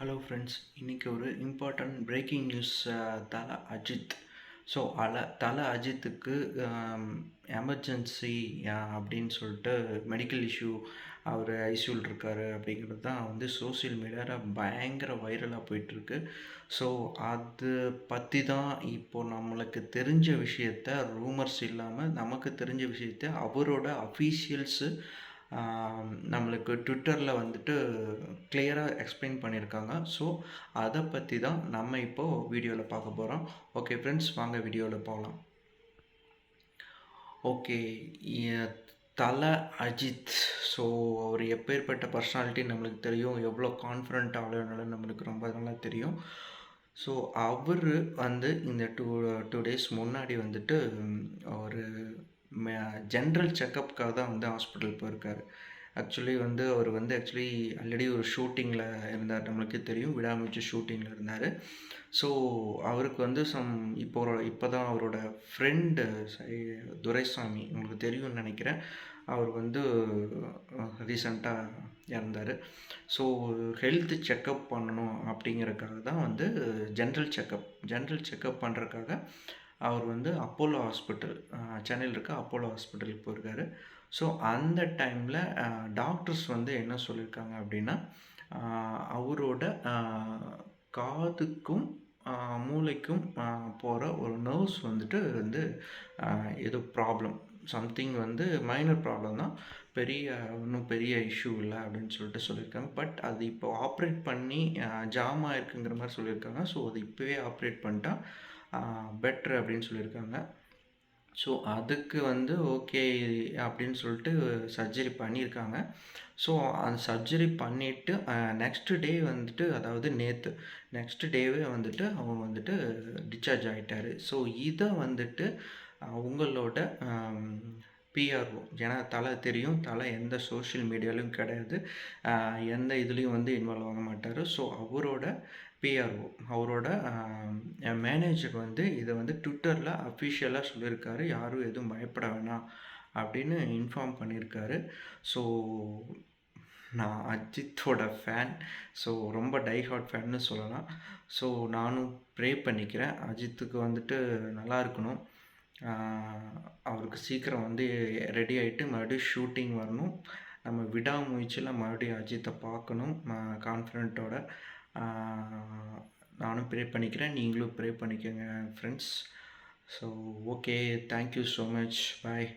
Hello friends, இன்றைக்கி ஒரு important breaking news. Thala Ajith. So தல அஜித்துக்கு எமர்ஜென்சி அப்படின்னு சொல்லிட்டு மெடிக்கல் இஷ்யூ, அவர் ஐசியூவில் இருக்கார் அப்படிங்கிறது தான் சோசியல் மீடியாவில் பயங்கர வைரலாக போயிட்டுருக்கு. ஸோ அது பற்றி தான் இப்போது நம்மளுக்கு தெரிஞ்ச விஷயத்த, ரூமர்ஸ் இல்லாமல் நமக்கு தெரிஞ்ச விஷயத்த அவரோட அஃபீஷியல்ஸு நம்மளுக்கு ட்விட்டரில் கிளியராக எக்ஸ்பிளைன் பண்ணியிருக்காங்க. ஸோ அதை பற்றி தான் நம்ம இப்போது வீடியோவில் பார்க்க போகிறோம். ஓகே ஃப்ரெண்ட்ஸ், வாங்க வீடியோவில் போகலாம். ஓகே, தல அஜித். ஸோ அவர் எப்பேற்பட்ட பர்சனாலிட்டி நம்மளுக்கு தெரியும், எவ்வளோ கான்ஃபிடென்ட் ஆளுனால நம்மளுக்கு ரொம்ப நல்லா தெரியும். ஸோ அவர் இந்த டூ டேஸ் முன்னாடி ஒரு ஜென்ரல் செக்கப்புக்காக தான் ஹாஸ்பிட்டல் போயிருக்காரு. ஆக்சுவலி அவர் ஆல்ரெடி ஒரு ஷூட்டிங்கில் இருந்தார், நம்மளுக்கே தெரியும், விடாமுயற்சி ஷூட்டிங்கில் இருந்தார். ஸோ அவருக்கு இப்போ தான் அவரோட ஃப்ரெண்டு துரைசாமி, உங்களுக்கு தெரியும்னு நினைக்கிறேன், அவர் ரீசண்டாக இறந்தார். ஸோ ஹெல்த் செக்கப் பண்ணணும் அப்படிங்கிறதுக்காக தான் ஜென்ரல் செக்கப் பண்ணுறதுக்காக அவர் அப்போலோ ஹாஸ்பிட்டல், சென்னையில் இருக்க அப்போலோ ஹாஸ்பிட்டலுக்கு போயிருக்காரு. ஸோ அந்த டைமில் டாக்டர்ஸ் என்ன சொல்லியிருக்காங்க அப்படின்னா, அவரோட காதுக்கும் மூளைக்கும் போகிற ஒரு நர்வ்ஸ் ஏதோ ப்ராப்ளம், சம்திங் மைனர் ப்ராப்ளம் தான், ஒன்றும் பெரிய இஷ்யூ இல்லை அப்படின்னு சொல்லியிருக்காங்க. பட் அது இப்போ ஆப்ரேட் பண்ணி ஜாம் ஆயிருக்குங்கிற மாதிரி சொல்லியிருக்காங்க. ஸோ அது இப்போவே ஆப்ரேட் பண்ணிட்டா பெட்ரு அப்படின்னு சொல்லியிருக்காங்க. ஸோ அதுக்கு ஓகே அப்படின்னு சொல்லிட்டு சர்ஜரி பண்ணியிருக்காங்க. ஸோ அந்த சர்ஜரி பண்ணிவிட்டு நெக்ஸ்ட் டே அதாவது நெக்ஸ்ட் டேவே அவங்க டிஸ்சார்ஜ் ஆகிட்டார். ஸோ இதை அவங்களோட பிஆர்ஓ, ஏன்னா தலை தெரியும், தலை எந்த சோஷியல் மீடியாலையும் கிடையாது, எந்த இதுலேயும் இன்வால்வ் ஆக மாட்டார். ஸோ அவரோட பிஆர்ஓ, அவரோட மேனேஜர் இதை ட்விட்டரில் அஃபிஷியலாக சொல்லியிருக்காரு, யாரும் எதுவும் பயப்பட வேணாம் அப்படின்னு இன்ஃபார்ம் பண்ணியிருக்காரு. ஸோ நான் அஜித்தோட ஃபேன், ஸோ ரொம்ப டைஹார்ட் ஃபேன்னு சொல்லலாம். ஸோ நானும் ப்ரே பண்ணிக்கிறேன், அஜித்துக்கு நல்லா இருக்கணும், அவருக்கு சீக்கிரம் ரெடி ஆகிட்டு மறுபடியும் ஷூட்டிங் வரணும், நம்ம விடாமுயற்சியில் மறுபடியும் அஜித்தை பார்க்கணும் கான்ஃபிடென்ட்டோட. நானும் ப்ரே பண்ணிக்கிறேன், நீங்களும் ப்ரே பண்ணிக்கோங்க friends. So okay, thank you so much, பாய்.